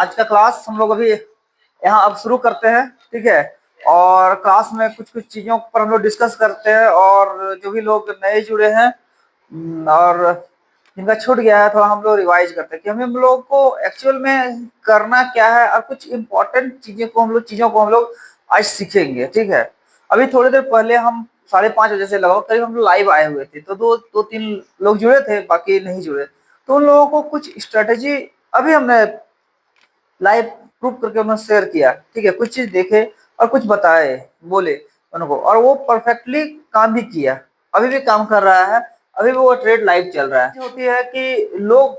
आज का क्लास हम लोग अभी यहाँ अब शुरू करते हैं, ठीक है। और क्लास में कुछ कुछ चीज़ों पर हम लोग डिस्कस करते हैं, और जो भी लोग नए जुड़े हैं और जिनका छूट गया है थोड़ा हम लोग रिवाइज करते हैं कि हम लोग को एक्चुअल में करना क्या है, और कुछ इम्पोर्टेंट चीज़ों को हम लोग आज सीखेंगे, ठीक है। अभी थोड़ी देर पहले हम 5:30 बजे से लगभग करीब हम लोग लाइव आए हुए थे, तो दो तीन लोग जुड़े थे, बाकी नहीं जुड़े। तो उन लोगों को कुछ स्ट्रेटेजी अभी हमने लाइव प्रूफ करके उन्होंने शेयर किया, ठीक है। कुछ चीज देखे और कुछ बताए, बोले उनको, और वो परफेक्टली काम भी किया, अभी भी काम कर रहा है, अभी भी वो ट्रेड लाइव चल रहा है। होती है कि लोग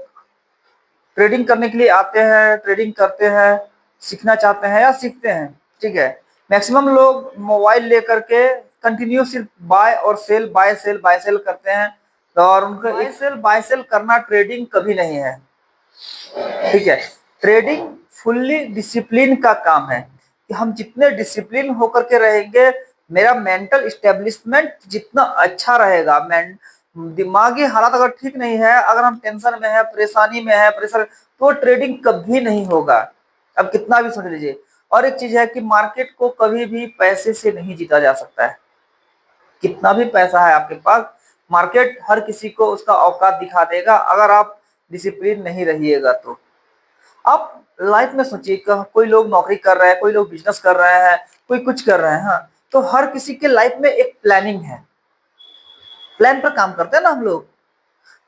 ट्रेडिंग करने के लिए आते हैं, ट्रेडिंग करते हैं, सीखना चाहते हैं या सीखते हैं, ठीक है। मैक्सिमम लोग मोबाइल लेकर के कंटिन्यू सिर्फ बाय सेल करते हैं, और उनका बाय सेल करना ट्रेडिंग कभी नहीं है, ठीक है। ट्रेडिंग फुल्ली डिसिप्लिन का काम है कि हम जितने डिसिप्लिन होकर के रहेंगे, मेरा मेंटल स्टेब्लिशमेंट जितना अच्छा रहेगा, दिमागी हालत अगर ठीक नहीं है, अगर हम टेंशन में है, परेशानी में है, प्रेशर, तो ट्रेडिंग कभी नहीं होगा। अब कितना भी सोच लीजिए। और एक चीज है कि मार्केट को कभी भी पैसे से नहीं जीता जा सकता है। कितना भी पैसा है आपके पास, मार्केट हर किसी को उसका औकात दिखा देगा, अगर आप डिसिप्लिन नहीं रहिएगा तो। आप लाइफ में सोचिए, कोई लोग नौकरी कर रहे हैं, कोई लोग बिजनेस कर रहे हैं, कोई कुछ कर रहे हैं, हाँ, तो हर किसी के लाइफ में एक प्लानिंग है, प्लान पर काम करते हैं ना हम लोग।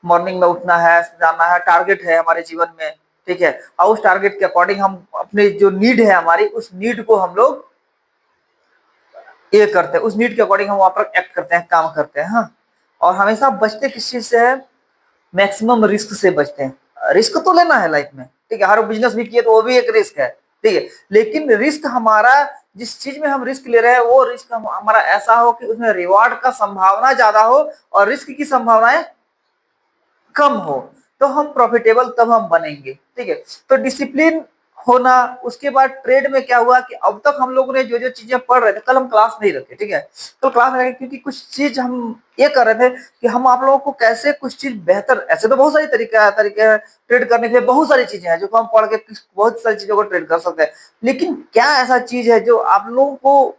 मॉर्निंग में उठना है, जाना है, टारगेट है हमारे जीवन में, ठीक है। और उस टारगेट के अकॉर्डिंग हम अपने जो नीड है हमारी, उस नीड को हम लोग ये करते हैं, उस नीड के अकॉर्डिंग हम वहां पर एक्ट करते हैं, काम करते हैं, हाँ। और हमेशा बचते किस चीज से है? मैक्सिमम रिस्क से बचते हैं। रिस्क तो लेना है लाइफ में, ठीक है। हर बिजनेस भी किए तो वो भी एक रिस्क है, ठीक है। लेकिन रिस्क हमारा, जिस चीज में हम रिस्क ले रहे हैं, वो रिस्क हमारा ऐसा हो कि उसमें रिवार्ड का संभावना ज्यादा हो और रिस्क की संभावनाएं कम हो, तो हम प्रॉफिटेबल तब हम बनेंगे, ठीक है। तो डिसिप्लिन होना। उसके बाद ट्रेड में क्या हुआ कि अब तक हम लोगों ने जो जो चीजें पढ़ रहे थे, कल हम क्लास नहीं रखे, ठीक है। कल क्लास नहीं रखे क्योंकि कुछ चीज हम ये कर रहे थे कि हम आप लोगों को कैसे कुछ चीज बेहतर, ऐसे तो बहुत सारी तरीके हैं ट्रेड करने के लिए, बहुत सारी चीजें हैं जो हम पढ़ के बहुत सारी चीजों को ट्रेड कर सकते हैं। लेकिन क्या ऐसा चीज है जो आप लोगों को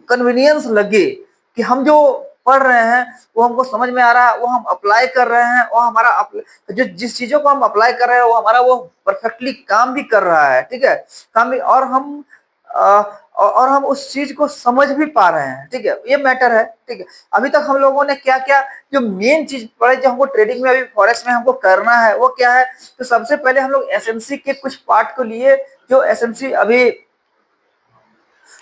कन्वीनियंस लगे कि हम जो पढ़ रहे हैं वो हमको समझ में आ रहा है, वो हम अप्लाई कर रहे हैं, वो हमारा जो जिस चीजों को हम अप्लाई कर रहे हैं वो हमारा वो परफेक्टली काम भी कर रहा है, ठीक है। काम भी, और हम उस चीज को समझ भी पा रहे हैं, ठीक है। ये मैटर है, ठीक है। अभी तक हम लोगों ने क्या क्या जो मेन चीज पढ़े, जो हमको ट्रेडिंग में, अभी फॉरेक्स में हमको करना है, वो क्या है? तो सबसे पहले हम लोग एसएमसी के कुछ पार्ट को लिए, जो एसएमसी अभी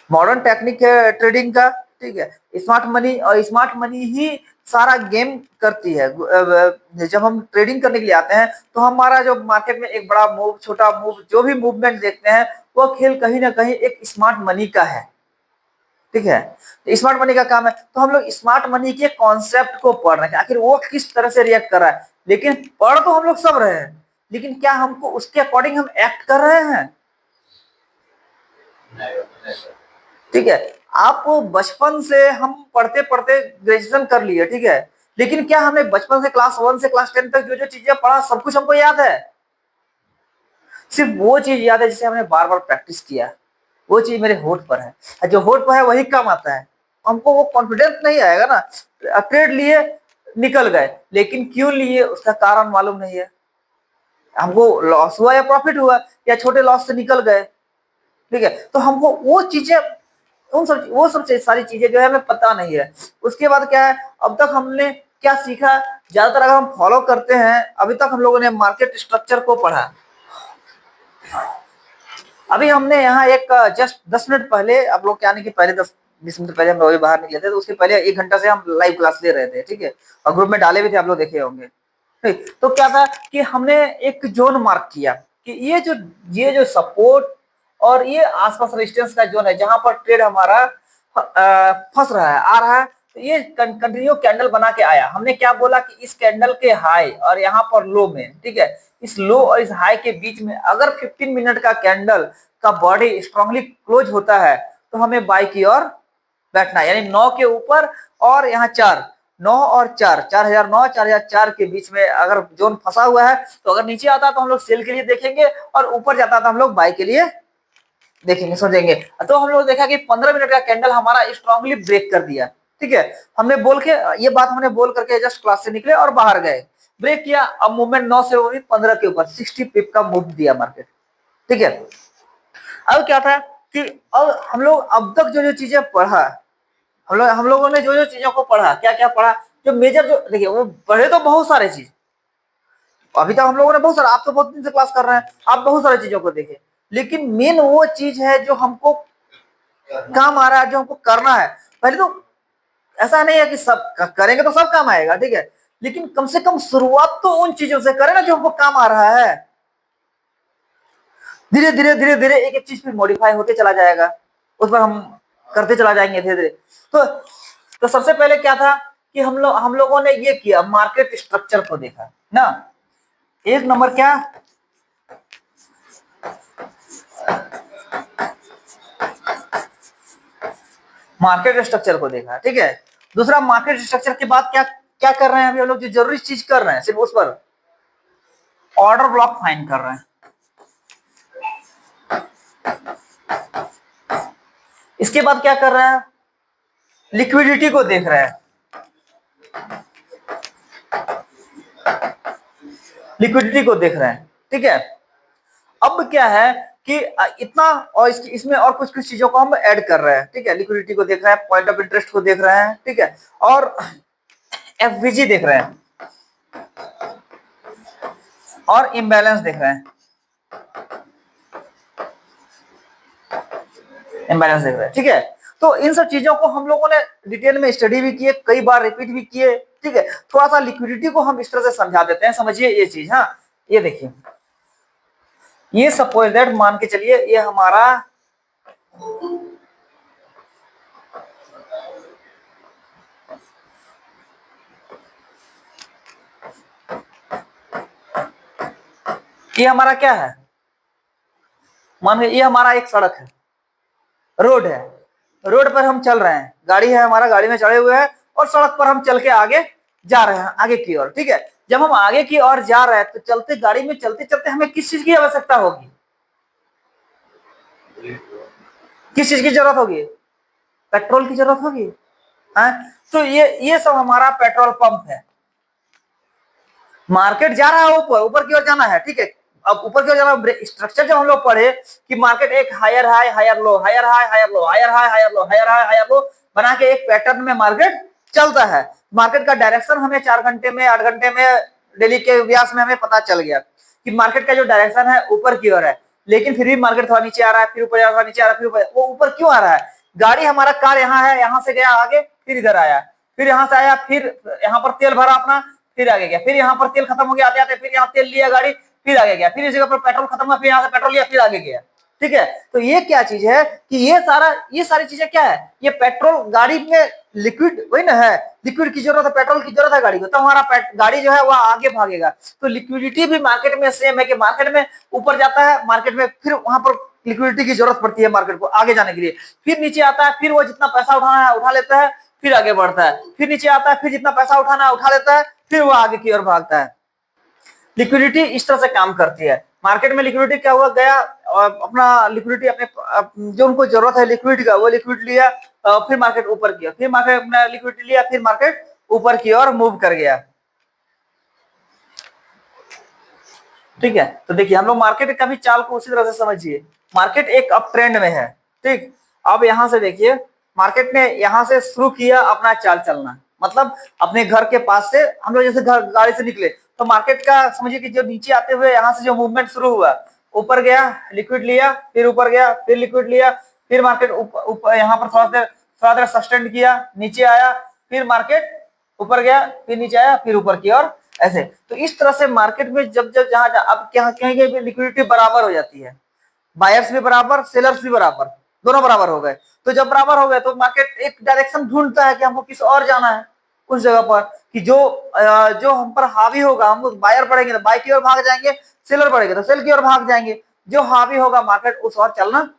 मॉडर्न टेक्निक है ट्रेडिंग का, ठीक है। स्मार्ट मनी, और स्मार्ट मनी ही सारा गेम करती है। जब हम ट्रेडिंग करने के लिए आते हैं तो हमारा जो मार्केट में एक बड़ा मूव, छोटा मूव, जो भी मूवमेंट देखते हैं, वो खेल कहीं ना कहीं एक स्मार्ट मनी का है, ठीक है। तो स्मार्ट मनी का काम है, तो हम लोग स्मार्ट मनी के कॉन्सेप्ट को पढ़ रहे हैं, आखिर वो किस तरह से रिएक्ट कर रहा है। लेकिन पढ़ तो हम लोग सब रहे हैं, लेकिन क्या हमको उसके अकॉर्डिंग हम एक्ट कर रहे हैं? ठीक है। आप बचपन से, हम पढ़ते पढ़ते ग्रेजुएशन कर लिए, ठीक है। लेकिन क्या हमने बचपन से क्लास 1 से क्लास 10 तक जो जो चीजें पढ़ा, सब कुछ हमको याद है? सिर्फ वो चीज याद है जिसे हमने बार बार प्रैक्टिस किया, वो चीज मेरे होठ पर है, और जो होठ पर है वही काम आता है। हमको वो कॉन्फिडेंस नहीं आएगा ना। ट्रेड लिए, निकल गए, लेकिन क्यों लिए उसका कारण मालूम नहीं है। हमको लॉस हुआ या प्रॉफिट हुआ, या छोटे लॉस से निकल गए, ठीक है। तो हमको वो चीजें, वो सब सारी चीजें जो है हमें पता नहीं है। उसके बाद क्या है, अब तक हमने क्या सीखा? ज्यादातर अगर हम फॉलो करते हैं, अभी तक हम लोगों ने मार्केट स्ट्रक्चर को पढ़ा। अभी हमने यहाँ एक जस्ट 10 मिनट पहले, आप लोग क्या नहीं कि पहले 10-20 मिनट पहले हम लोग बाहर निकले थे, तो उसके पहले 1 घंटा से हम लाइव क्लास ले रहे थे, ठीक है। और ग्रुप में डाले भी थे, आप लोग देखे होंगे, ठीक। तो क्या था कि हमने एक जोन मार्क किया कि ये जो सपोर्ट और ये आसपास रेजिस्टेंस का जोन है, जहां पर ट्रेड हमारा फंस रहा है, आ रहा है। तो ये कंटिन्यू कैंडल बना के आया। हमने क्या बोला कि इस कैंडल के हाई और यहाँ पर लो में, ठीक है, इस लो और इस हाई के बीच में अगर 15 मिनट का कैंडल का बॉडी स्ट्रांगली क्लोज होता है, तो हमें बाई की ओर बैठना है, यानी 9 के ऊपर और यहाँ 4, 9 और 4, 4009 4004 के बीच में अगर जोन फंसा हुआ है, तो अगर नीचे आता है तो हम लोग सेल के लिए देखेंगे, और ऊपर जाता है तो हम लोग बाय के लिए देखेंगे, समझेंगे। तो हम लोग देखा कि 15 मिनट का कैंडल हमारा स्ट्रांगली ब्रेक कर दिया, ठीक है। हमने बोल के ये बात हमने बोल करके जस्ट क्लास से निकले और बाहर गए, ब्रेक किया, अब मूवमेंट 9 से वो भी 15 के ऊपर 60 पिप का मूव दिया मार्केट, ठीक है। अब क्या था कि अब हम लोग अब तक जो जो चीजें पढ़ा, हम लोगों ने जो जो चीजों को पढ़ा, क्या क्या पढ़ा, जो मेजर जो देखिए वो पढ़े तो बहुत सारे चीज, अभी तक हम लोगों ने बहुत सारा, आप तो बहुत दिन से क्लास कर रहे हैं, आप बहुत सारी चीजों को देखे, लेकिन मेन वो चीज है जो हमको काम आ रहा है, जो हमको करना है। पहले तो ऐसा नहीं है कि सब करेंगे तो सब काम आएगा, ठीक है, लेकिन कम से कम शुरुआत तो उन चीजों से करें ना जो हमको काम आ रहा है। धीरे धीरे धीरे धीरे एक एक चीज फिर मॉडिफाई होते चला जाएगा, उस पर हम करते चला जाएंगे धीरे धीरे। तो सबसे पहले क्या था कि हम लोगों ने ये किया, मार्केट स्ट्रक्चर को देखा ना। एक नंबर क्या, मार्केट स्ट्रक्चर को देखा, ठीक है। दूसरा, मार्केट स्ट्रक्चर के बाद क्या क्या कर रहे हैं अभी हम लोग, जो जरूरी चीज कर रहे हैं सिर्फ उस पर ऑर्डर ब्लॉक फाइंड कर रहे हैं। इसके बाद क्या कर रहे हैं, लिक्विडिटी को देख रहे हैं, लिक्विडिटी को देख रहे हैं, ठीक है। अब क्या है कि इतना, और इसमें और कुछ कुछ चीजों को हम ऐड कर रहे हैं, ठीक है। लिक्विडिटी को देख रहे हैं, पॉइंट ऑफ इंटरेस्ट को देख रहे हैं, ठीक है, और एफवीजी देख रहे हैं, और इम्बैलेंस देख रहे हैं, इम्बैलेंस देख रहे हैं, ठीक है। तो इन सब चीजों को हम लोगों ने डिटेल में स्टडी भी किए, कई बार रिपीट भी किए, ठीक है। थोड़ा सा लिक्विडिटी को हम इस तरह से समझा देते हैं, समझिए ये चीज। हाँ, ये देखिए, ये सपोज दैट मान के चलिए ये हमारा क्या है, मान ये हमारा एक सड़क है, रोड है, रोड पर हम चल रहे हैं, गाड़ी है हमारा, गाड़ी में चढ़े हुए हैं, और सड़क पर हम चल के आगे जा रहे हैं, आगे की ओर, ठीक है। जब हम आगे की ओर जा रहे हैं तो चलते गाड़ी में चलते चलते हमें किस चीज की आवश्यकता होगी, किस चीज की जरूरत होगी, पेट्रोल की जरूरत होगी, हाँ। तो ये सब हमारा पेट्रोल पंप है। मार्केट जा रहा है ऊपर, ऊपर की ओर जाना है, ठीक है। अब ऊपर की ओर जाना, स्ट्रक्चर जब हम लोग पढ़े कि मार्केट एक higher high higher low, higher high higher low, higher high higher low, higher high higher low बना के एक पैटर्न में मार्केट चलता है। मार्केट का डायरेक्शन हमें 4 घंटे में, 8 घंटे में, डेली के अभ्यास में हमें पता चल गया कि मार्केट का जो डायरेक्शन है ऊपर की ओर है, लेकिन फिर भी मार्केट थोड़ा नीचे आ रहा है, फिर ऊपर जा रहा है, नीचे आ रहा है, फिर ऊपर। वो ऊपर क्यों आ रहा है, गाड़ी हमारा कार यहाँ है, यहाँ से गया आगे, फिर इधर आया, फिर यहाँ से आया, फिर यहाँ पर तेल भरा अपना, फिर आगे गया, फिर यहाँ पर तेल खत्म हो गया आते आते, फिर यहाँ तेल लिया गाड़ी, फिर आगे गया, फिर इस जगह पर पेट्रोल खत्म हुआ, फिर यहाँ से पेट्रोल लिया, फिर आगे गया, ठीक है। तो ये क्या चीज है कि ये सारी चीजें क्या है, ये पेट्रोल गाड़ी में लिक्विड वही ना है, लिक्विड की जरूरत है, पेट्रोल की जरूरत है गाड़ी को, तो हमारा गाड़ी जो है वह आगे भागेगा। तो लिक्विडिटी भी मार्केट में सेम है कि मार्केट में ऊपर जाता है, मार्केट में फिर वहां पर लिक्विडिटी की जरूरत पड़ती है मार्केट को आगे जाने के लिए, फिर नीचे आता है, फिर वो जितना पैसा उठाना है उठा लेता है, फिर आगे बढ़ता है, फिर नीचे आता है, फिर जितना पैसा उठाना है उठा लेता है, फिर वो आगे की ओर भागता है। लिक्विडिटी इस तरह से काम करती है मार्केट में। लिक्विडिटी क्या हुआ, गया और अपना लिक्विडिटी अपने जो उनको जरूरत है लिक्विडिटी का, वो लिक्विड लिया, फिर मार्केट ऊपर किया, फिर मार्केट अपना लिक्विडिटी लिया, फिर मार्केट ऊपर की ओर मूव कर गया, ठीक है। तो देखिए हम लोग मार्केट का भी चाल को उसी तरह से समझिए, मार्केट एक अप ट्रेंड में है, ठीक। अब यहां से देखिए, मार्केट ने यहां से शुरू किया अपना चाल चलना, मतलब अपने घर के पास से हम लोग जैसे घर गाड़ी से निकले, तो मार्केट का समझिए कि जो नीचे आते हुए यहाँ से जो मूवमेंट शुरू हुआ, ऊपर गया, लिक्विड लिया, फिर ऊपर गया, फिर लिक्विड लिया, फिर मार्केट ऊपर यहाँ पर थोड़ा देर सस्टेंड किया, नीचे आया, फिर मार्केट ऊपर गया, फिर नीचे आया, फिर ऊपर की ओर, ऐसे। तो इस तरह से मार्केट में जब जब जहां अब क्या कहीं लिक्विडिटी बराबर हो जाती है, बायर्स भी बराबर, सेलर्स भी बराबर, दोनों बराबर हो गए। तो जब बराबर हो गए तो मार्केट एक डायरेक्शन ढूंढता है कि हमको किस और जाना है, उस जगह पर कि जो हम पर हावी होगा, हम बायर बढ़ेंगे तो बाय की ओर भाग जाएंगे, सेलर बढ़ेंगे तो सेल की ओर भाग जाएंगे, जो हावी होगा मार्केट उस ओर चलना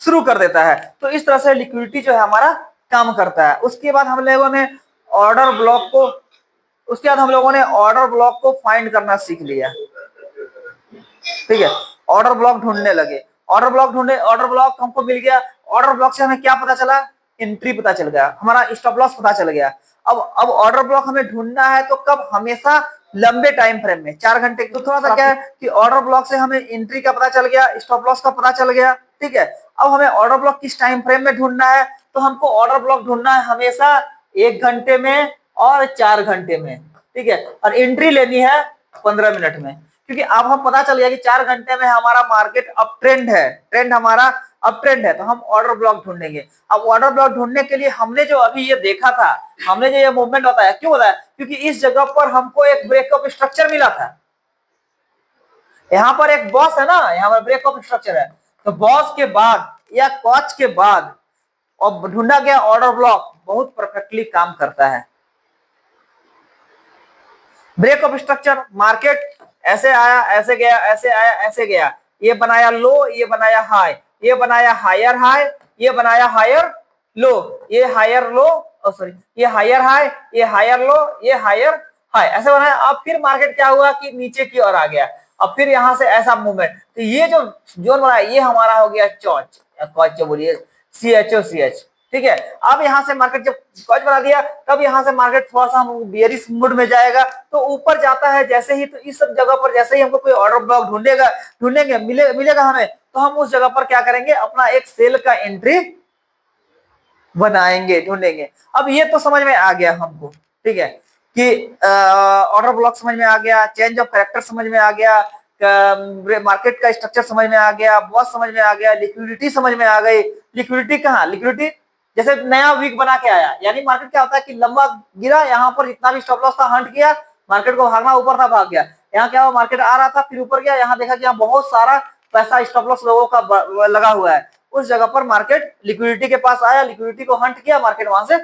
शुरू कर देता है। तो इस तरह से लिक्विडिटी जो है हमारा काम करता है। उसके बाद हम लोगों ने ऑर्डर ब्लॉक को, उसके बाद हम लोगों ने ऑर्डर ब्लॉक को फाइंड करना सीख लिया, ठीक है। ऑर्डर ब्लॉक ढूंढने लगे, ऑर्डर ब्लॉक हमको मिल गया। ऑर्डर ब्लॉक से हमें क्या पता चला, एंट्री पता चल गया, हमारा स्टॉप लॉस पता चल गया। अब ऑर्डर ब्लॉक हमें ढूंढना है तो कब, हमेशा लंबे टाइम फ्रेम में, 4 घंटे। तो थोड़ा सा क्या है कि ऑर्डर ब्लॉक से हमें एंट्री का पता चल गया, स्टॉप लॉस का पता चल गया, ठीक है। अब हमें ऑर्डर ब्लॉक किस टाइम फ्रेम में ढूंढना है, तो हमको ऑर्डर ब्लॉक ढूंढना है हमेशा 1 घंटे में और 4 घंटे में, ठीक है। और एंट्री लेनी है 15 मिनट में, क्योंकि अब हम पता चल गया कि 4 घंटे में हमारा मार्केट अप ट्रेंड है, ट्रेंड हमारा अप ट्रेंड है, तो हम ऑर्डर ब्लॉक ढूंढेंगे। अब ऑर्डर ब्लॉक ढूंढने के लिए हमने जो अभी ये देखा था, हमने जो ये मूवमेंट होता है, क्यों होता है, क्योंकि इस जगह पर हमको एक ब्रेकअप स्ट्रक्चर मिला था। यहाँ पर एक बॉस है ना, यहाँ पर ब्रेकअप स्ट्रक्चर है, तो बॉस के बाद या कॉच के बाद और ढूंढा गया ऑर्डर ब्लॉक बहुत परफेक्टली काम करता है। ब्रेकअप स्ट्रक्चर, मार्केट ऐसे आया, ऐसे गया, ऐसे आया, ऐसे गया, ये बनाया लो, ये बनाया हाई, ये बनाया हायर हाई, ये बनाया हायर लो, ये हायर लो, सॉरी, ये हायर हाई, ये हायर लो, ये हायर हाई, ऐसे बनाया। अब फिर मार्केट क्या हुआ कि नीचे की ओर आ गया, अब फिर यहां से ऐसा मूवमेंट, तो ये जो जोन बना ये हमारा हो गया चॉच, कॉच जो बोलिए, CHO, ठीक है। अब यहां से मार्केट जब कॉच बना दिया, तब यहां से मार्केट थोड़ा सा बेयरिश मूड में जाएगा, तो ऊपर जाता है जैसे ही, तो इस सब जगह पर जैसे ही हमको कोई ऑर्डर ब्लॉक ढूंढेंगे मिलेगा हमें, तो हम उस जगह पर क्या करेंगे, अपना एक सेल का एंट्री बनाएंगे, ढूंढेंगे। अब ये तो समझ में आ गया हमको, ठीक है, कि ऑर्डर ब्लॉक समझ में आ गया, चेंज ऑफ कैरेक्टर समझ में आ गया, मार्केट का स्ट्रक्चर समझ में आ गया, बॉस समझ में आ गया, लिक्विडिटी समझ में आ गई। लिक्विडिटी कहाँ, लिक्विडिटी जैसे नया वीक बना के आया, यानी मार्केट क्या होता है कि लंबा गिरा, यहाँ पर जितना भी स्टॉप लॉस था हंट किया, मार्केट को भागना ऊपर था, भाग गया। यहाँ क्या हुआ, मार्केट आ रहा था फिर ऊपर गया, यहाँ देखा कि यहाँ बहुत सारा पैसा स्टॉप लॉस लोगों का लगा हुआ है, उस जगह पर मार्केट लिक्विडिटी के पास आया, लिक्विडिटी को हंट किया, मार्केट वहां से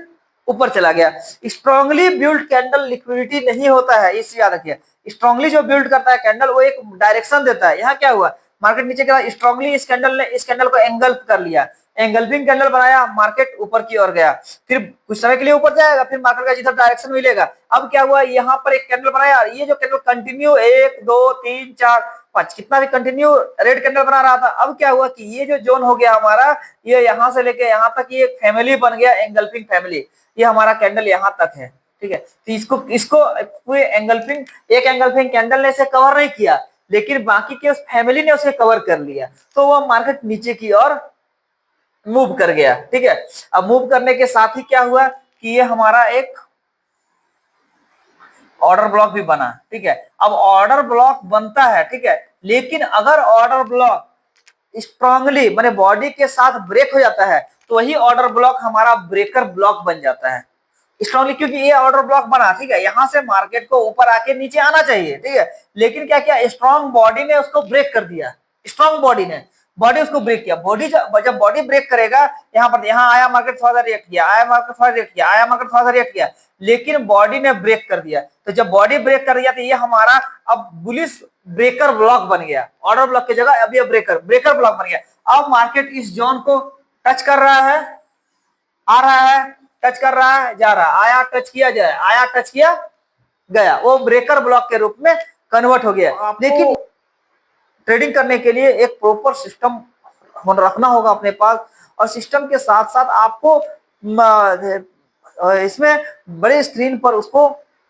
ऊपर चला गया। स्ट्रांगली बिल्ड कैंडल लिक्विडिटी नहीं होता है, इस याद रखिए। स्ट्रांगली जो बिल्ड करता है कैंडल, वो एक डायरेक्शन देता है। यहाँ क्या हुआ, मार्केट नीचे गया, स्ट्रांगली इस कैंडल ने इस कैंडल को एंगल्फ कर लिया, एंगल्फिंग कैंडल बनाया, मार्केट ऊपर की ओर गया, फिर कुछ समय के लिए ऊपर जाएगा, फिर मार्केट का जिधर डायरेक्शन मिलेगा। अब क्या हुआ, यहाँ पर एक कैंडल बनाया, ये जो कैंडल कंटिन्यू 1 2 3 4 5 कितना भी कंटिन्यू रेड कैंडल बना रहा था। अब क्या हुआ कि ये जो जोन हो गया हमारा, ये यहाँ से लेके यहाँ तक ये एक फैमिली बन गया, एंगल्फिंग फैमिली, ये हमारा कैंडल यहाँ तक है, ठीक है। तो इसको इसको पूरे एंगल्फिंग, एक एंगल्फिंग कैंडल ने इसे कवर नहीं किया, लेकिन बाकी के उस फैमिली ने उसे कवर कर लिया, तो वो मार्केट नीचे की ओर मूव कर गया, ठीक है। अब मूव करने के साथ ही क्या हुआ कि ये हमारा एक ऑर्डर ब्लॉक भी बना, ठीक है। अब ऑर्डर ब्लॉक बनता है, ठीक है, लेकिन अगर ऑर्डर ब्लॉक स्ट्रांगली माने बॉडी के साथ ब्रेक हो जाता है, तो वही ऑर्डर ब्लॉक हमारा ब्रेकर ब्लॉक बन जाता है स्ट्रांगली, क्योंकि ये ऑर्डर ब्लॉक बना, ठीक है, यहां से मार्केट को ऊपर आके नीचे आना चाहिए, ठीक है, लेकिन क्या किया, स्ट्रांग बॉडी ने उसको ब्रेक कर दिया, स्ट्रांग बॉडी ने, बॉडी उसको ब्रेक किया। बॉडी जब बॉडी ब्रेक करेगा, यहाँ पर यहाँ आया मार्केट थोड़ा सा रिएक्ट किया, आया मार्केट थोड़ा रिएक्ट किया, आया मार्केट थोड़ा सा रिएक्ट किया, लेकिन बॉडी ने ब्रेक कर दिया। तो जब बॉडी ब्रेक कर दिया, तो ये हमारा अब बुलिश ब्रेकर ब्लॉक बन गया, ऑर्डर ब्लॉक की जगह अब ये ब्रेकर ब्लॉक बन गया। अब मार्केट इस जोन को टच कर रहा है, आ रहा है, टच कर रहा है, जा रहा, आया टच किया जाए, आया टच किया गया, वो ब्रेकर ब्लॉक के रूप में कन्वर्ट हो गया। लेकिन ट्रेडिंग करने के लिए एक प्रॉपर सिस्टम रखना होगा अपने पास, और सिस्टम के साथ साथ आपको इसमें बड़े स्क्रीन पर उसको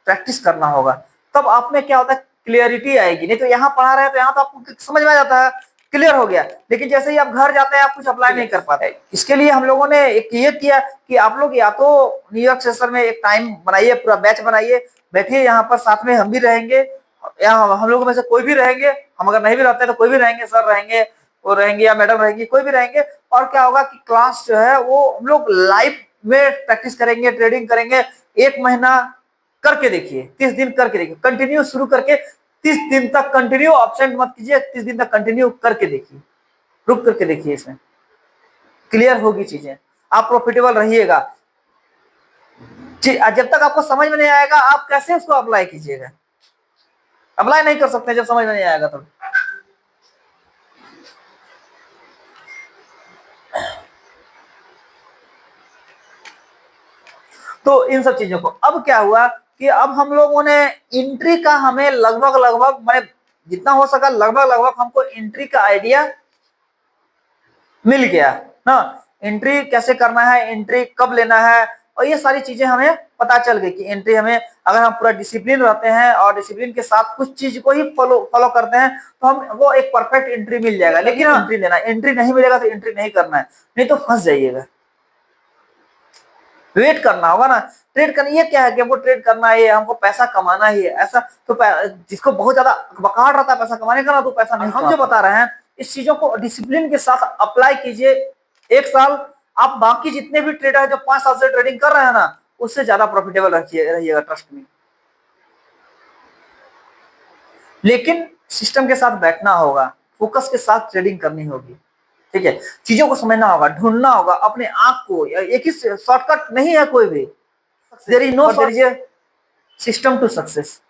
प्रैक्टिस करना होगा, तब आप में क्या होता है, क्लियरिटी आएगी। नहीं तो यहाँ पढ़ा रहे हैं तो यहाँ तो आपको समझ में आ जाता है, क्लियर हो गया, लेकिन जैसे ही आप घर जाते हैं आप कुछ अप्लाई नहीं कर पाते। इसके लिए हम लोगों ने एक ये किया कि आप लोग या तो न्यूयॉर्क सेशन में एक टाइम बनाइए, पूरा बैच बनाइए, बैठिए यहाँ पर, साथ में हम भी रहेंगे, या हम लोगों में से कोई भी रहेंगे, हम अगर नहीं भी रहते तो कोई भी रहेंगे, सर रहेंगे, वो रहेंगे या मैडम रहेंगी, कोई भी रहेंगे। और क्या होगा कि क्लास जो है वो हम लोग लाइव में प्रैक्टिस करेंगे, ट्रेडिंग करेंगे। 1 महीना करके देखिए, 30 दिन करके देखिए, कंटिन्यू शुरू करके 30 दिन तक कंटिन्यू, एब्सेंट मत कीजिए, 30 दिन तक कंटिन्यू करके देखिए, रुक करके देखिए, इसमें क्लियर होगी चीजें, आप प्रॉफिटेबल रहिएगा। जब तक आपको समझ में नहीं आएगा आप कैसे उसको अप्लाई कीजिएगा, अप्लाई नहीं कर सकते जब समझ में नहीं आएगा तो। तो इन सब चीजों को अब क्या हुआ कि अब हम लोगों ने एंट्री का हमें लगभग लगभग मैं जितना हो सका लगभग लगभग हमको एंट्री का आइडिया मिल गया ना। एंट्री कैसे करना है, एंट्री कब लेना है, और ये सारी चीजें हमें पता चल गई कि एंट्री हमें अगर हम पूरा डिसिप्लिन रहते हैं और डिसिप्लिन के साथ कुछ चीज को ही फॉलो करते हैं तो हम वो एक परफेक्ट एंट्री मिल जाएगा। लेकिन एंट्री लेना, एंट्री नहीं मिलेगा तो एंट्री नहीं करना है, नहीं तो फंस जाइएगा। वेट करना होगा ना। ट्रेड करना ये क्या है कि हमको ट्रेड करना है, हमको पैसा कमाना ही है, ऐसा तो जिसको बहुत ज्यादा बकाड़ रहता है पैसा कमाने का ना तो पैसा नहीं। हम जो बता रहे हैं इस चीजों को डिसिप्लिन के साथ अप्लाई कीजिए। एक साल आप बाकी जितने भी ट्रेडर है जो 5 साल से ट्रेडिंग कर रहे हैं ना उससे ज्यादा प्रॉफिटेबल रहिएगा, ट्रस्ट में। लेकिन सिस्टम के साथ बैठना होगा, फोकस के साथ ट्रेडिंग करनी होगी, ठीक है। चीजों को समझना होगा, ढूंढना होगा अपने आप को। एक ही शॉर्टकट नहीं है कोई भी। There is no system to success.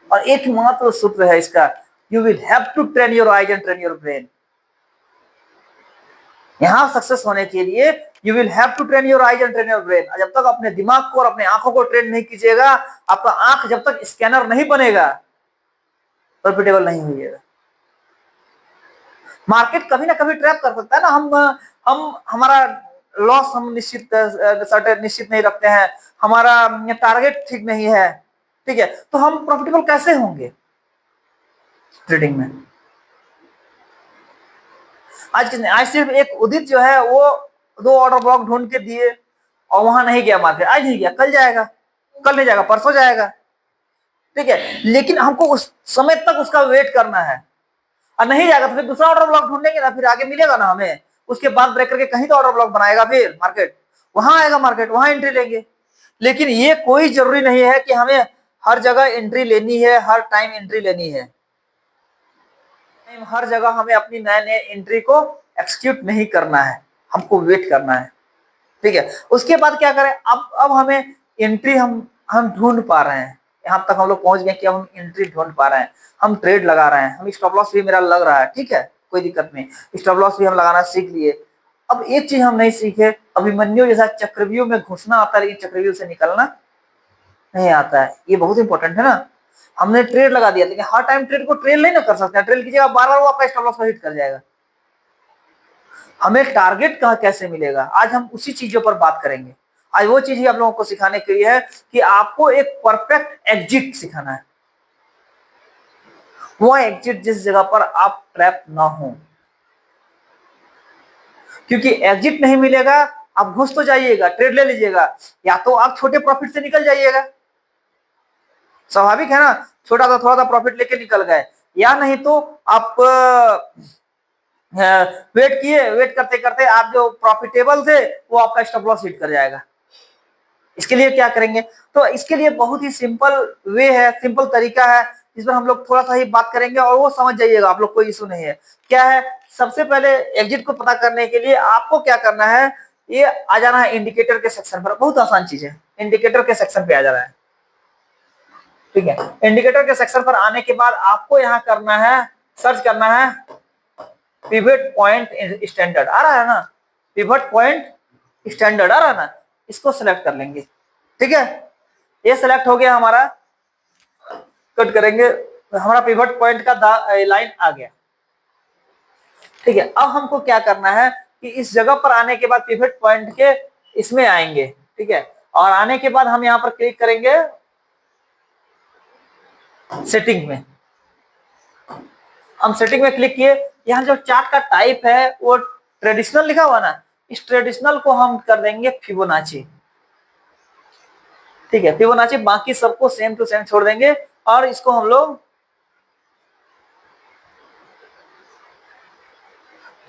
और एक मात्र सूत्र है इसका, you will have to train your eyes and train your brain. यहां सक्सेस होने के लिए you will have to train your eyes and train your brain. जब तक अपने दिमाग को और अपने आंखों को ट्रेन नहीं कीजिएगा, आपका आंख जब तक स्कैनर नहीं बनेगा प्रॉफिटेबल नहीं होइएगा। मार्केट कभी ना कभी ट्रैप कर सकता है ना। हम हमारा लॉस हम निश्चित नहीं रखते हैं, हमारा टारगेट ठीक नहीं है, ठीक है, तो हम प्रॉफिटेबल कैसे होंगे ट्रेडिंग में। आज सिर्फ एक उदित जो है वो 2 ऑर्डर ब्लॉक ढूंढ के दिए और वहां नहीं गया मार्केट। आज नहीं गया, कल जाएगा, कल नहीं जाएगा, परसों जाएगा, ठीक है। लेकिन हमको उस समय तक उसका वेट करना है, और नहीं जाएगा तो फिर दूसरा ऑर्डर ब्लॉक ढूंढेंगे ना, फिर आगे मिलेगा ना हमें। उसके बाद ब्रेक करके कहीं तो ऑर्डर ब्लॉक बनाएगा, फिर मार्केट वहां आएगा, मार्केट वहां एंट्री लेंगे। लेकिन ये कोई जरूरी नहीं है कि हमें हर जगह एंट्री लेनी है, हर टाइम एंट्री लेनी है। हर जगह हमें अपनी नए नए एंट्री को एक्सक्यूट नहीं करना है, हमको वेट करना है, ठीक है। उसके बाद क्या करें, अब हमें एंट्री हम ढूंढ पा रहे हैं। यहाँ तक हम लोग पहुंच गए कि हम एंट्री ढूंढ पा रहे हैं, हम ट्रेड लगा रहे हैं, हम स्टॉप लॉस भी मेरा लग रहा है, ठीक है, कोई दिक्कत नहीं। स्टॉप लॉस भी हम लगाना सीख लिए। अब एक चीज हम नहीं सीखे, अभिमन्यु जैसा चक्रव्यूह में घुसना आता है लेकिन चक्रव्यूह से निकलना नहीं आता है। ये बहुत इंपॉर्टेंट है ना। हमने ट्रेड लगा दिया लेकिन हर टाइम ट्रेड को ट्रेल नहीं ना कर सकते। ट्रेल कीजिएगा बार बार वो आपका स्टॉप लॉस हिट कर जाएगा। हमें टारगेट कहां कैसे मिलेगा, आज हम उसी चीजों पर बात करेंगे। आज वो चीज ही आप लोगों को सिखाने के लिए है कि आपको एक परफेक्ट एग्जिट सिखाना है। वो एग्जिट जिस जगह पर आप ट्रैप ना हो, क्योंकि एग्जिट नहीं मिलेगा आप घुस तो जाइएगा, ट्रेड ले लीजिएगा, या तो आप छोटे प्रॉफिट से निकल जाइएगा, स्वाभाविक है ना, छोटा सा थोड़ा सा प्रॉफिट लेके निकल गए, या नहीं तो आप वेट किए, वेट करते करते आप जो प्रॉफिटेबल थे वो आपका स्टॉप लॉस हिट कर जाएगा। इसके लिए क्या करेंगे, तो इसके लिए बहुत ही सिंपल वे है, सिंपल तरीका है, जिस पर हम लोग थोड़ा सा ही बात करेंगे और वो समझ जाइएगा आप लोग, कोई इशू नहीं है। क्या है, सबसे पहले एग्जिट को पता करने के लिए आपको क्या करना है, ये आ जाना है इंडिकेटर के सेक्शन पर। बहुत आसान चीज है, इंडिकेटर के सेक्शन पे आ जाना है, ठीक है। इंडिकेटर के सेक्शन पर आने के बाद आपको यहाँ करना है, सर्च करना है पिवट पॉइंट स्टैंडर्ड। आ रहा है ना, पिवट पॉइंट स्टैंडर्ड आ रहा है ना, इसको सिलेक्ट कर लेंगे, ठीक है। ये सिलेक्ट हो गया हमारा, कट करेंगे, हमारा पिवट पॉइंट का लाइन आ गया, ठीक है। अब हमको क्या करना है कि इस जगह पर आने के बाद पिवट पॉइंट के इसमें आएंगे, ठीक है, और आने के बाद हम यहाँ पर क्लिक करेंगे सेटिंग में। हम सेटिंग में क्लिक किए, यहाँ जो चार्ट का टाइप है वो ट्रेडिशनल लिखा हुआ ना, इस ट्रेडिशनल को हम कर देंगे फिबोनाची, ठीक है, फिबोनाची। बाकी सबको सेम टू सेम छोड़ देंगे और इसको हम लोग,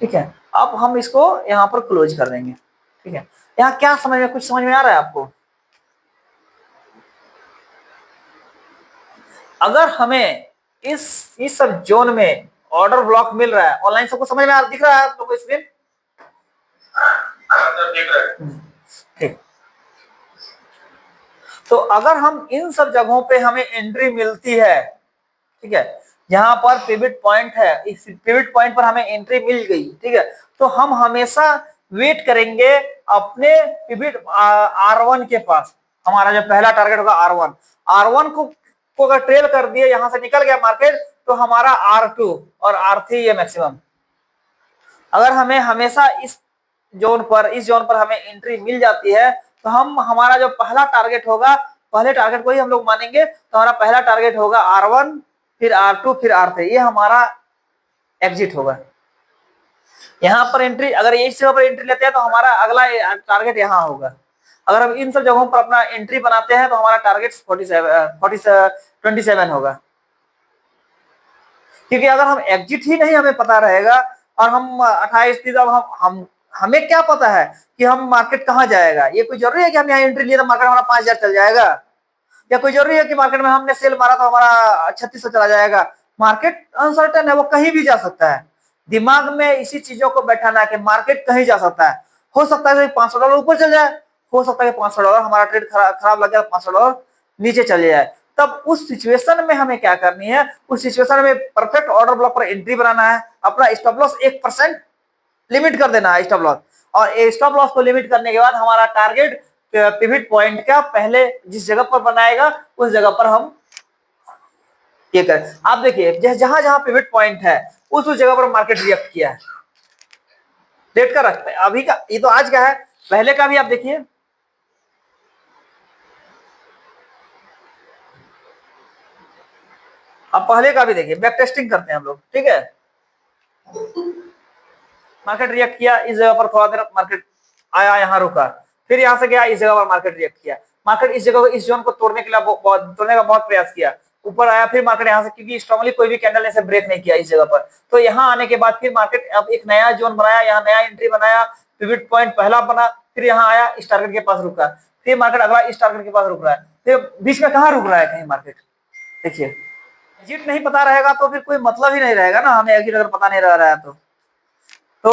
ठीक है, अब हम इसको यहाँ पर क्लोज कर देंगे, ठीक है। यहाँ क्या समझ में, कुछ समझ में आ रहा है आपको? अगर हमें इस सब जोन में ऑर्डर ब्लॉक मिल रहा है, ऑनलाइन सबको समझ में दिख रहा है आप लोगों को स्क्रीन? ठीक। तो अगर हम इन सब जगहों पे हमें एंट्री मिलती है, ठीक है, यहाँ पर पिवट पॉइंट है, इस पिवट पॉइंट पर हमें एंट्री मिल गई, ठीक है, तो हम हमेशा वेट करेंगे अपने पिवट R1 के पास। हमारा जो पहला टारगेट होगा R1 को अगर ट्रेल कर दिए, यहां से निकल गया मार्केट, तो हमारा R2 और R3 ये मैक्सिमम। अगर हमें हमेशा इस जोन पर हमें एंट्री मिल जाती है, तो हमारा जो पहला टारगेट होगा, पहले टारगेट को ही हम लोग मानेंगे, तो हमारा पहला टारगेट होगा R1, फिर R2, फिर R3, ये हमारा एग्जिट होगा। यहाँ पर एंट्री, अगर इस जगह पर एंट्री लेते हैं तो हमारा अगला टारगेट यहाँ होगा। अगर हम इन सब जगहों पर अपना एंट्री बनाते हैं तो हमारा टारगेट 27 होगा। क्योंकि अगर हम एग्जिट ही नहीं हमें पता रहेगा और हम 28 हमें क्या पता है कि हम मार्केट कहाँ जाएगा। ये कोई जरूरी है कि हम यहाँ एंट्री लिए तो मार्केट हमारा 5000 चल जाएगा, या कोई जरूरी है कि मार्केट में हमने सेल मारा तो हमारा 3600 चला जाएगा। मार्केट अनसर्टेन है, वो कहीं भी जा सकता है। दिमाग में इसी चीजों को बैठाना है कि मार्केट कहीं जा सकता है। हो सकता है $500 ऊपर चल जाए, हो सकता है $500 हमारा ट्रेड खराब लग गया, $500 नीचे चले जाए। तब उस सिचुएशन में हमें क्या करनी है, उस सिचुएशन में परफेक्ट ऑर्डर ब्लॉक पर एंट्री बनाना है, अपना स्टॉप लॉस 1% लिमिट कर देना है स्टॉप लॉस, और स्टॉप लॉस को लिमिट करने के बाद हमारा टारगेट पिवट पॉइंट का पहले जिस जगह पर बनाएगा उस जगह पर हम ये करें। आप देखिए जहां जहां पिवट पॉइंट है उस जगह पर मार्केट रिएक्ट किया है। डेट का रखते हैं अभी का, ये तो आज का है, पहले का भी आप देखिए। अब पहले का भी देखिए, बैक टेस्टिंग करते हैं हम लोग, ठीक है। मार्केट रिएक्ट किया, इस जगह पर थोड़ा देर मार्केट आया, यहाँ रुका, फिर यहाँ से गया, इस जगह पर मार्केट रिएक्ट किया। मार्केट इस जगह इस जोन को तोड़ने के लिए तोड़ने का बहुत प्रयास किया, ऊपर आया, फिर मार्केट यहाँ से, क्योंकि स्ट्रांगली कोई भी कैंडल ऐसे ब्रेक नहीं किया इस जगह पर, तो यहाँ आने के बाद फिर मार्केट अब एक नया जोन बनाया, यहाँ नया एंट्री बनाया, पिवट पॉइंट पहला बना, फिर यहाँ आया, इस टारगेट के पास रुका, फिर मार्केट अगला इस टारगेट के पास रुक रहा है, फिर बीच में कहाँ रुक रहा है कहीं मार्केट। देखिए एग्जिट नहीं पता रहेगा तो फिर कोई मतलब ही नहीं रहेगा ना, हमें एग्जिट अगर पता नहीं रह रहा है तो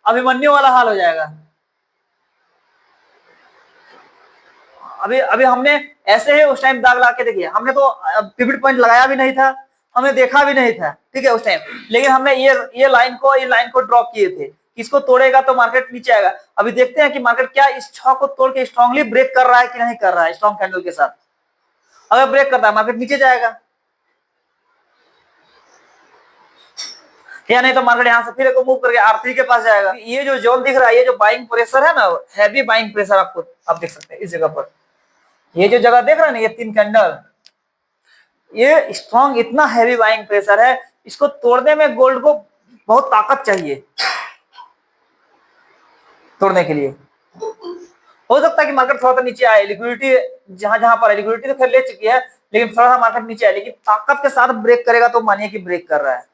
अभिमन्यु वाला हाल हो जाएगा। अभी अभी हमने ऐसे ही उस टाइम दाग ला के देखिए, हमने तो पिवट पॉइंट लगाया भी नहीं था, हमने देखा भी नहीं था, ठीक है उस टाइम, लेकिन हमने ये लाइन को ड्रॉ किए थे, इसको तोड़ेगा तो मार्केट नीचे आएगा। अभी देखते हैं कि मार्केट क्या इस 6 को तोड़ के स्ट्रांगली ब्रेक कर रहा है कि नहीं कर रहा है स्ट्रॉन्ग कैंडल के साथ। अगर ब्रेक करता है मार्केट नीचे जाएगा, या नहीं तो मार्केट यहाँ से फिर मूव करके R3 के पास जाएगा। ये जो जोन दिख रहा है, ये जो बाइंग प्रेशर है ना, हैवी बाइंग प्रेशर आप देख सकते हैं इस जगह पर, ये जो जगह देख रहे हैं ना, ये 3 कैंडल, ये स्ट्रॉन्ग इतना हैवी बाइंग प्रेशर है, इसको तोड़ने में गोल्ड को बहुत ताकत चाहिए तोड़ने के लिए। हो सकता है कि मार्केट थोड़ा सा नीचे आए, लिक्विडिटी जहां जहां पर है, लिक्विडिटी तो खैर ले चुकी है, लेकिन थोड़ा सा मार्केट नीचे आए, लेकिन ताकत के साथ ब्रेक करेगा तो मानिए कि ब्रेक कर रहा है।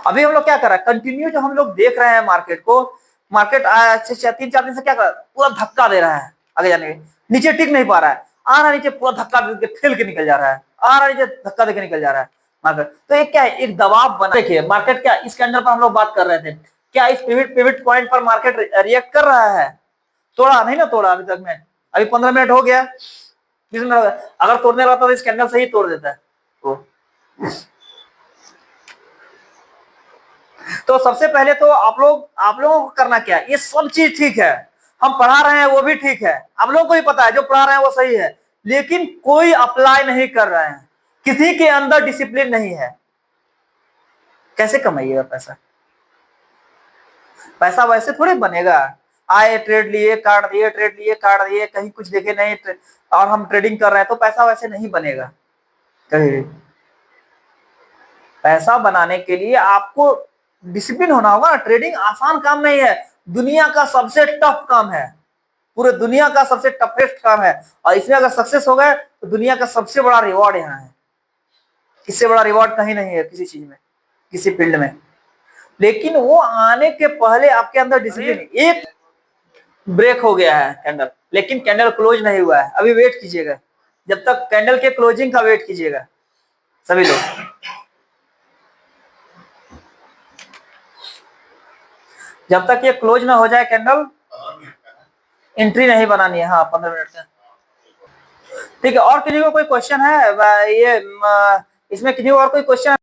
अभी हम लोग क्या कर रहे हैं, कंटिन्यू जो हम लोग देख रहे हैं मार्केट को, मार्केट 3-4 दिन से क्या कर रहा है, पूरा धक्का दे रहा है आगे जाने के, नीचे टिक नहीं पा रहा है, आ रहा नीचे पूरा धक्का दे के ठेल के निकल जा रहा है, आ रहा नीचे धक्का दे के निकल जा रहा है मार्केट। तो ये क्या है, एक दबाव बना। देखिए मार्केट क्या इस कैंडल पर हम लोग बात कर रहे थे, क्या इस पिवट पॉइंट पर मार्केट रिएक्ट कर रहा है, तोड़ा नहीं ना, तोड़ा अभी तक में, अभी 15 मिनट हो गया, 20 मिनट हो गया, अगर तोड़ने रहता तो इस कैंडल से ही तोड़ देता है। तो सबसे पहले तो आप लोगों को करना क्या है, ये सब चीज ठीक है, हम पढ़ा रहे हैं वो भी ठीक है, आप लोगों को भी पता है जो पढ़ा रहे हैं वो सही है, लेकिन कोई अप्लाई नहीं कर रहे हैं, किसी के अंदर डिसिप्लिन नहीं है। कैसे कमाइएगा पैसा, पैसा वैसे थोड़ी बनेगा, आए ट्रेड लिए काट दिए, ट्रेड लिए काट दिए, कहीं कुछ देखे नहीं, और हम ट्रेडिंग कर रहे हैं, तो पैसा वैसे नहीं बनेगा कहीं। पैसा बनाने के लिए आपको डिसिप्लिन होना होगा ना, ट्रेडिंग आसान काम नहीं है, दुनिया का सबसे टफ काम है, पूरे दुनिया का सबसे टफेस्ट काम है, और इसमें अगर सक्सेस हो गए तो दुनिया का सबसे बड़ा रिवॉर्ड यहाँ है, इससे बड़ा रिवॉर्ड कहीं नहीं है किसी चीज में, किसी फील्ड में। लेकिन वो आने के पहले आपके अंदर डिसिप्लिन, एक ब्रेक हो गया है कैंडल, लेकिन कैंडल क्लोज नहीं हुआ है, अभी वेट कीजिएगा, जब तक कैंडल के क्लोजिंग का वेट कीजिएगा सभी लोग, जब तक ये क्लोज ना हो जाए कैंडल, एंट्री नहीं बनानी है। हाँ 15 मिनट से, ठीक है। और किसी को कोई क्वेश्चन है, ये इसमें किसी को और कोई क्वेश्चन